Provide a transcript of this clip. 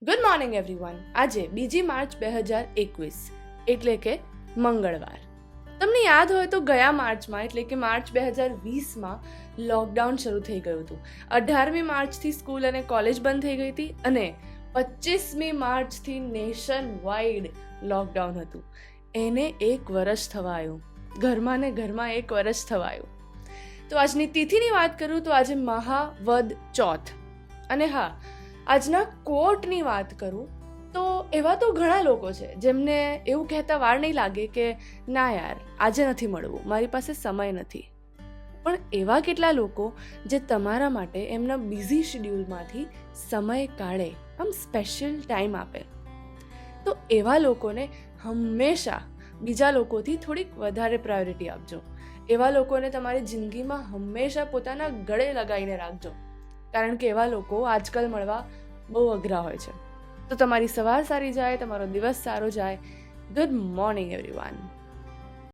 Good morning everyone. આજે 2 March 2021 એટલે કે મંગળવાર. તમને યાદ હોય તો ગયા માર્ચમાં એટલે કે માર્ચ 2020માં લોકડાઉન શરૂ થઈ ગયું હતું. 18મી માર્ચથી સ્કૂલ અને કોલેજ બંધ થઈ ગઈ હતી અને 25મી માર્ચથી નેશન વાઇડ લોકડાઉન હતું. એને 1 વર્ષ થવા આવ્યું. ઘરમાં ને ઘરમાં 1 વર્ષ થવા આવ્યું. તો આજની તિથિની વાત કરું તો આજે મહાવદ ચોથ. અને હા, આજના કોટની વાત કરું તો એવા તો ઘણા લોકો છે જેમને એવું કહેતા વાર નહીં લાગે કે ના યાર આજે નથી મળવું, મારી પાસે સમય નથી. પણ એવા કેટલા લોકો જે તમારા માટે એમના બિઝી શેડ્યુલમાંથી સમય કાઢે, આમ સ્પેશિયલ ટાઈમ આપે. તો એવા લોકોને હંમેશા બીજા લોકોથી થોડીક વધારે પ્રાયોરિટી આપજો. એવા લોકોને તમારી જિંદગીમાં હંમેશા પોતાના ગળે લગાવીને રાખજો, કારણ કે એવા લોકો આજકાલ મળવા બહુ અઘરા હોય છે. તો તમારી સવાર સારી જાય, તમારો દિવસ સારો જાય. Good morning everyone.